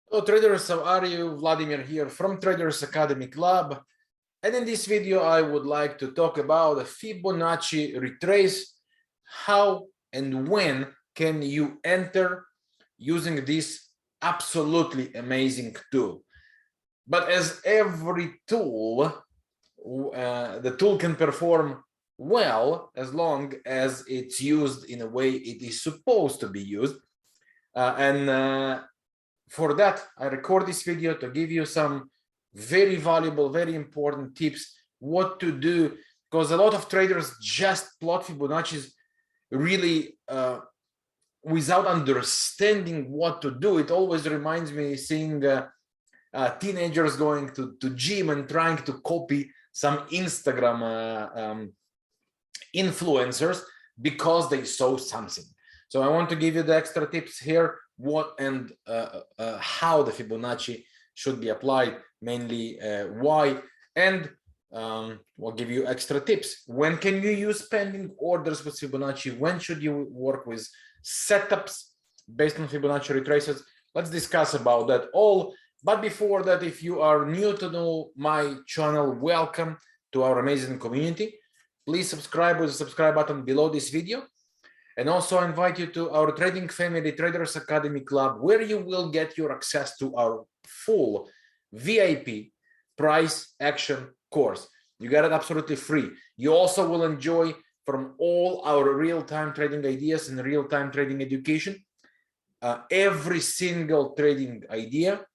Hello traders, how are you? Vladimir here from Traders Academy Club. And in this video, I would like to talk about a Fibonacci retrace. How and when can you enter using this absolutely amazing tool? But as every tool, the tool can perform well as long as it's used in a way it is supposed to be used. For that, I record this video to give you some very valuable, very important tips what to do, because a lot of traders just plot Fibonacci's really without understanding what to do. It always reminds me seeing teenagers going to gym and trying to copy some Instagram influencers because they saw something. So I want to give you the extra tips here, what and how the Fibonacci should be applied, mainly why, and we'll give you extra tips. When can you use pending orders with Fibonacci? When should you work with setups based on Fibonacci retraces? Let's discuss about that all. But before that, if you are new to my channel, welcome to our amazing community. Please subscribe with the subscribe button below this video. And also I invite you to our trading family, Traders Academy Club, where you will get your access to our full VIP price action course. You get it absolutely free. You also will enjoy from all our real-time trading ideas and real-time trading education. Every single trading idea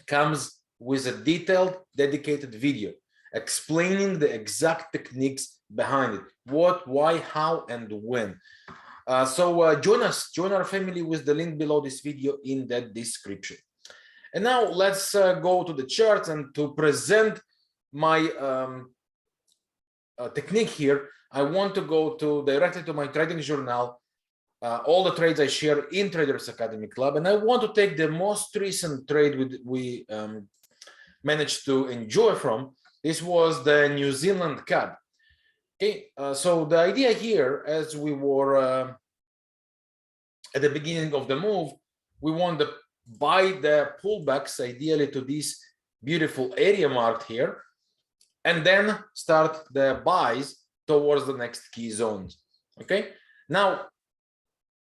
comes with a detailed, dedicated video explaining the exact techniques behind it, what, why, how, and when. So join us, join our family with the link below this video in the description. And now let's go to the charts, and to present my technique here, I want to go directly to my trading journal, all the trades I share in Traders Academy Club, and I want to take the most recent trade we managed to enjoy from. This was the New Zealand CAD. Okay, so the idea here, as we were at the beginning of the move, we want to buy the pullbacks ideally to this beautiful area marked here, and then start the buys towards the next key zones. Okay, now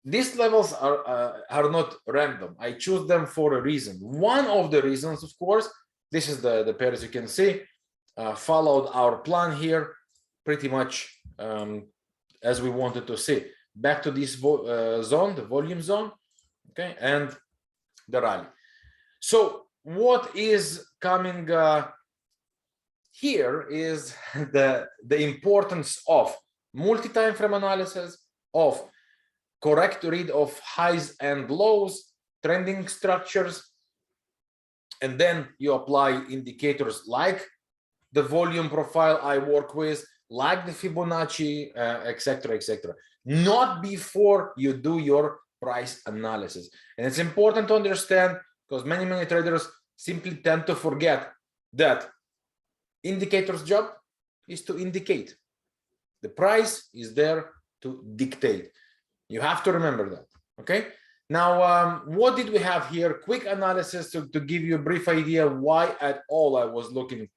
these levels are not random. I choose them for a reason. One of the reasons, of course, this is the pair, as you can see, followed our plan here pretty much as we wanted to see. Back to this zone, the volume zone, okay, and the rally. So what is coming here is the importance of multi-time frame analysis, of correct read of highs and lows, trending structures, and then you apply indicators like the volume profile I work with, like the Fibonacci, etc., etc. Not before you do your price analysis. And it's important to understand, because many traders simply tend to forget that indicator's job is to indicate. The price is there to dictate. You have to remember that. Okay. Now, what did we have here? Quick analysis to give you a brief idea why at all I was looking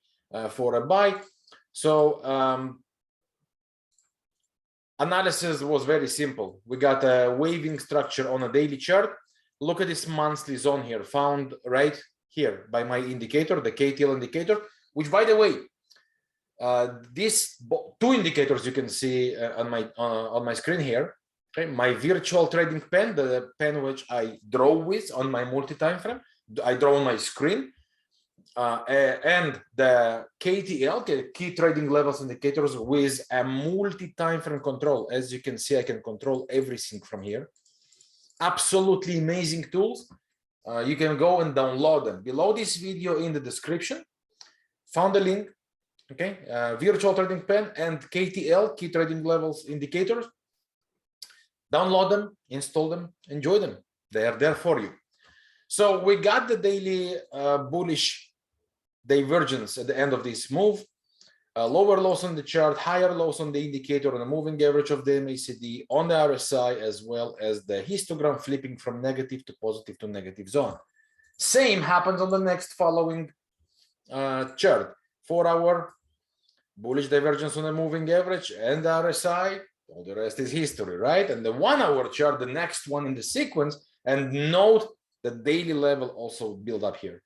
for a buy. So analysis was very simple. We got a waving structure on a daily chart. Look at this monthly zone here, found right here by my indicator, the KTL indicator, which, by the way, these two indicators you can see on my screen here. Okay, my virtual trading pen, the pen which I draw with on my multi-time frame, I draw on my screen. And the KTL, key trading levels indicators, with a multi-time frame control. As you can see, I can control everything from here. Absolutely amazing tools. You can go and download them. Below this video in the description, found the link. Okay, virtual trading pen and KTL, key trading levels indicators. Download them, install them, enjoy them. They are there for you. So we got the daily bullish divergence at the end of this move. Lower lows on the chart, higher lows on the indicator, on the moving average of the MACD, on the RSI, as well as the histogram flipping from negative to positive to negative zone. Same happens on the next following chart. 4-hour bullish divergence on the moving average and the RSI. All the rest is history, right? And the 1-hour chart, the next one in the sequence, and note the daily level also build up here.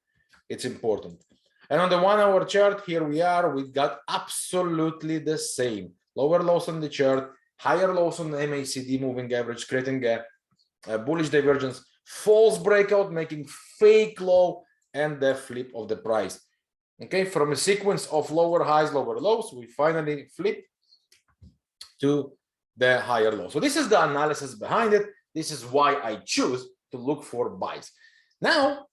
It's important. And on the 1-hour chart, here we are, we got absolutely the same. Lower lows on the chart, higher lows on the MACD moving average, creating a bullish divergence, false breakout, making fake low, and the flip of the price. Okay, from a sequence of lower highs, lower lows, we finally flip to the higher low. So this is the analysis behind it. This is why I choose to look for buys. Now,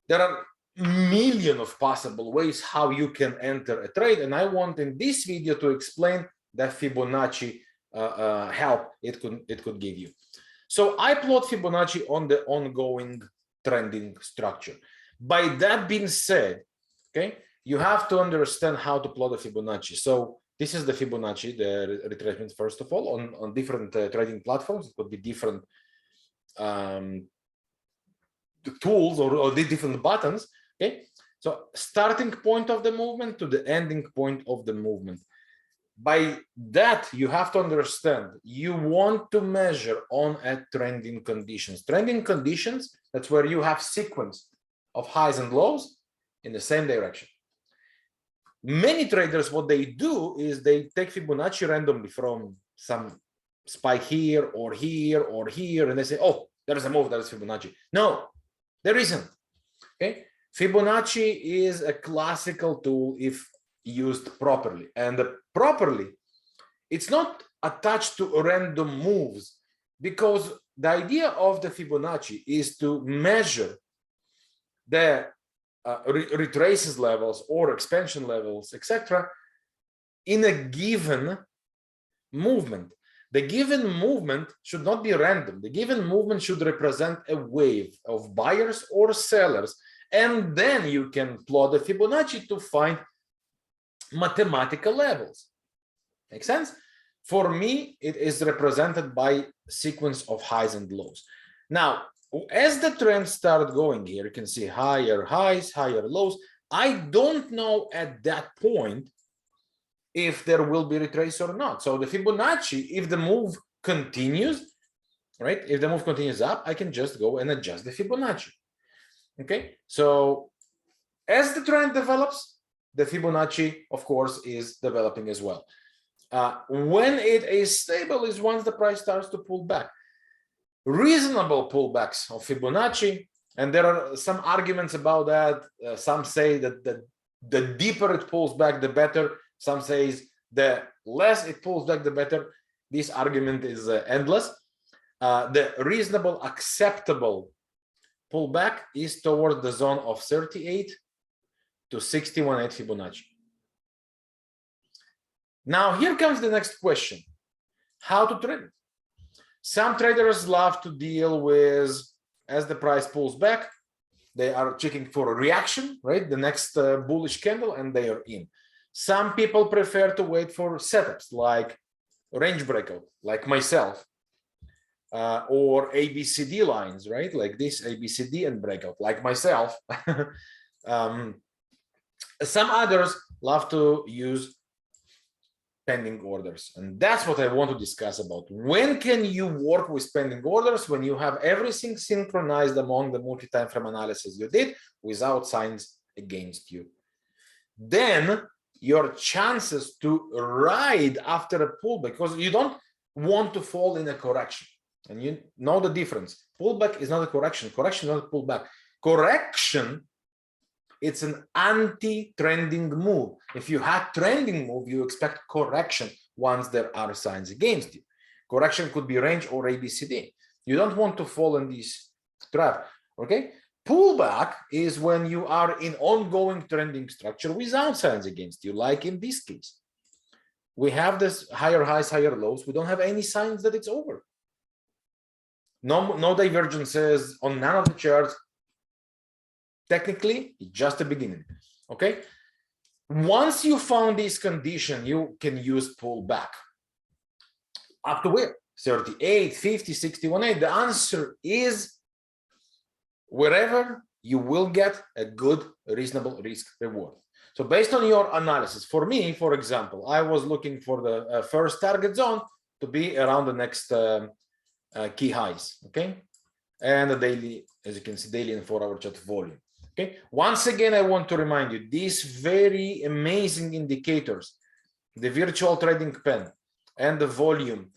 there are millions of possible ways how you can enter a trade, and I want in this video to explain the Fibonacci help it could give you. So I plot Fibonacci on the ongoing trending structure. By that being said, okay, you have to understand how to plot the Fibonacci. So this is the Fibonacci, the retracement, first of all, on different trading platforms. It could be different tools or the different buttons. Okay, so starting point of the movement to the ending point of the movement. By that, you have to understand you want to measure on a trending conditions. Trending conditions, that's where you have sequence of highs and lows in the same direction. Many traders, what they do is they take Fibonacci randomly from some spike here or here or here, and they say, oh, there's a move, there's Fibonacci. No, there isn't. Okay, Fibonacci is a classical tool if used properly, and properly, it's not attached to random moves, because the idea of the Fibonacci is to measure the retraces levels or expansion levels, etc., in a given movement. The given movement should not be random. The given movement should represent a wave of buyers or sellers, and then you can plot the Fibonacci to find mathematical levels. Make sense? For me, it is represented by sequence of highs and lows. Now, as the trend started going here, you can see higher highs, higher lows. I don't know at that point if there will be retrace or not. So the Fibonacci, if the move continues, right? If the move continues up, I can just go and adjust the Fibonacci. Okay, so as the trend develops, the Fibonacci, of course, is developing as well. When it is stable is once the price starts to pull back. Reasonable pullbacks of Fibonacci, and there are some arguments about that. Some say that the deeper it pulls back, the better. Some say the less it pulls back, the better. This argument is endless. The reasonable, acceptable pullback is toward the zone of 38 to 61.8 Fibonacci. Now, here comes the next question. How to trade? Some traders love to deal with, as the price pulls back, they are checking for a reaction, right? The next bullish candle, and they are in. Some people prefer to wait for setups like range breakout, like myself, or ABCD lines, right? Like this, ABCD and breakout, like myself. Some others love to use pending orders, and that's what I want to discuss about. When can you work with pending orders? When you have everything synchronized among the multi-time frame analysis you did without signs against you. Then your chances to ride after a pullback, because you don't want to fall in a correction, and you know the difference. Pullback is not a correction. Correction is not a pullback. Correction, it's an anti-trending move. If you had trending move, you expect correction once there are signs against you. Correction could be range or ABCD. You don't want to fall in this trap, okay? Pullback is when you are in ongoing trending structure without signs against you, like in this case. We have this higher highs, higher lows. We don't have any signs that it's over. No divergences on none of the charts. Technically, it's just the beginning, okay? Once you found this condition, you can use pullback. Up to where? 38, 50, 61.8. The answer is wherever you will get a good, reasonable risk reward. So based on your analysis, for me, for example, I was looking for the first target zone to be around the next key highs, okay? And the daily, as you can see, daily and 4-hour chart volume. Okay, once again, I want to remind you, these very amazing indicators, the virtual trading pen and the volume,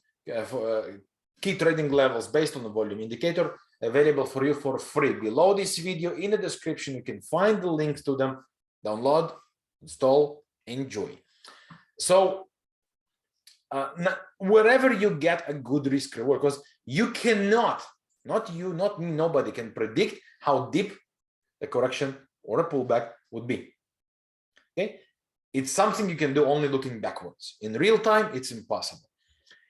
key trading levels based on the volume indicator, available for you for free. Below this video in the description, you can find the links to them. Download, install, enjoy. So wherever you get a good risk reward, because you cannot, not you, not me, nobody can predict how deep a correction or a pullback would be. Okay, it's something you can do only looking backwards. In real time, it's impossible.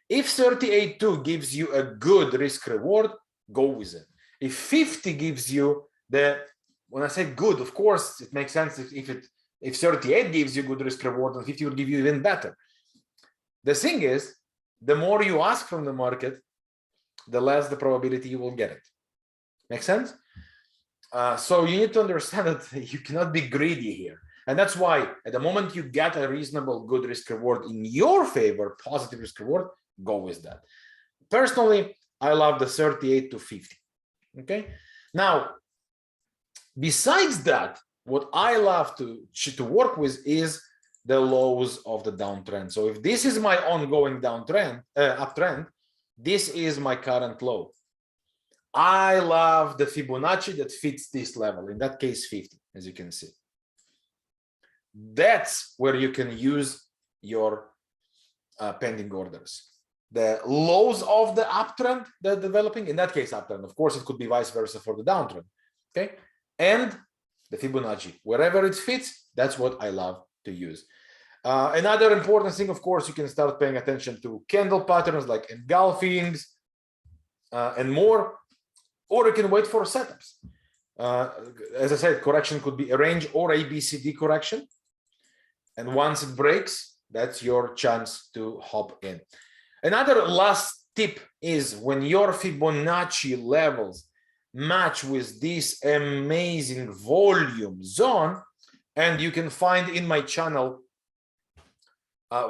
If 38.2 gives you a good risk reward, go with it. If 50 gives you the, when I say good, of course it makes sense if 38 gives you good risk reward, and 50 will give you even better. The thing is, the more you ask from the market, the less the probability you will get it. Make sense? So you need to understand that you cannot be greedy here. And that's why at the moment you get a reasonable good risk reward in your favor, positive risk reward, go with that. Personally, I love the 38 to 50. Okay. Now, besides that, what I love to work with is the lows of the downtrend. So if this is my ongoing downtrend, uptrend, this is my current low. I love the Fibonacci that fits this level, in that case 50, as you can see. That's where you can use your pending orders. The lows of the uptrend they're developing, in that case uptrend, of course it could be vice versa for the downtrend, okay? And the Fibonacci, wherever it fits, that's what I love to use. Another important thing, of course, you can start paying attention to candle patterns like engulfings and more. Or you can wait for setups. As I said, correction could be a range or a BCD correction. And once it breaks, that's your chance to hop in. Another last tip is when your Fibonacci levels match with this amazing volume zone, and you can find in my channel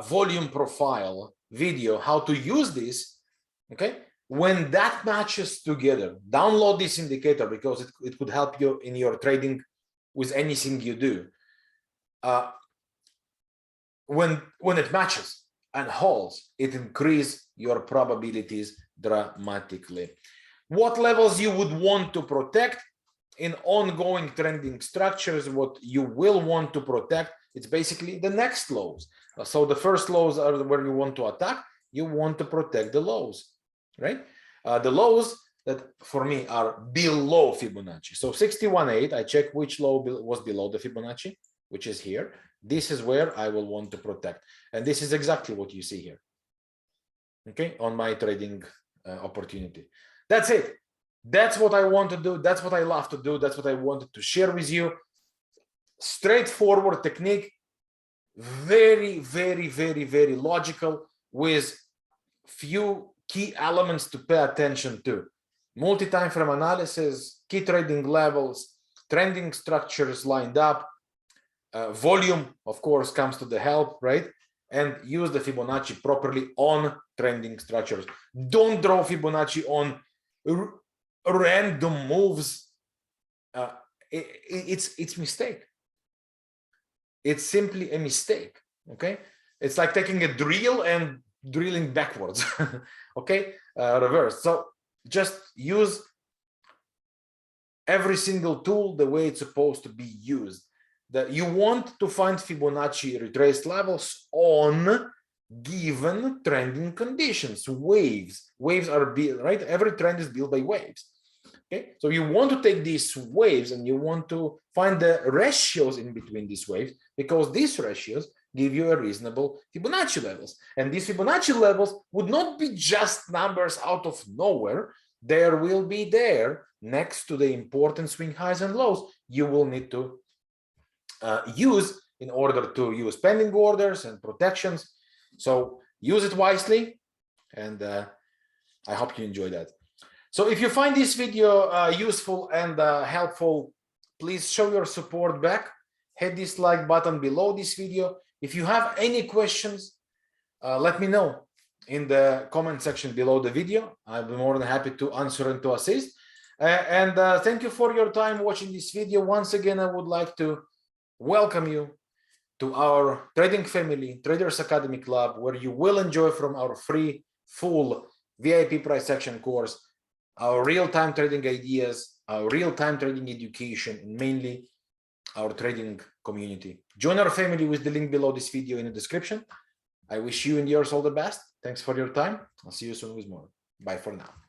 volume profile video how to use this, okay? When that matches together, download this indicator because it could help you in your trading with anything you do. When it matches and holds, it increases your probabilities dramatically. What levels you would want to protect in ongoing trending structures? What you will want to protect, it's basically the next lows. So the first lows are where you want to attack. You want to protect the lows. Right? The lows that for me are below Fibonacci. So 61.8, I check which low was below the Fibonacci, which is here. This is where I will want to protect. And this is exactly what you see here. Okay, on my trading opportunity. That's it. That's what I want to do. That's what I love to do. That's what I wanted to share with you. Straightforward technique. Very, very, very, very logical with few key elements to pay attention to. Multi-time frame analysis, key trading levels, trending structures lined up, volume, of course, comes to the help, right? And use the Fibonacci properly on trending structures. Don't draw Fibonacci on random moves. It's mistake. It's simply a mistake, okay? It's like taking a drill and drilling backwards, okay, reverse. So just use every single tool the way it's supposed to be used. That you want to find Fibonacci retraced levels on given trending conditions. Waves are built, right? Every trend is built by waves. Okay, so you want to take these waves and you want to find the ratios in between these waves, because these ratios give you a reasonable Fibonacci levels. And these Fibonacci levels would not be just numbers out of nowhere. There will be there next to the important swing highs and lows you will need to use in order to use pending orders and protections. So use it wisely, and I hope you enjoy that. So if you find this video useful and helpful, please show your support back. Hit this like button below this video. If you have any questions, let me know in the comment section below the video. I'll be more than happy to answer and to assist. Thank you for your time watching this video. Once again, I would like to welcome you to our trading family, Traders Academy Club, where you will enjoy from our free, full VIP price action course, our real-time trading ideas, our real-time trading education, and mainly our trading community. Join our family with the link below this video in the description. I wish you and yours all the best. Thanks for your time. I'll see you soon with more. Bye for now.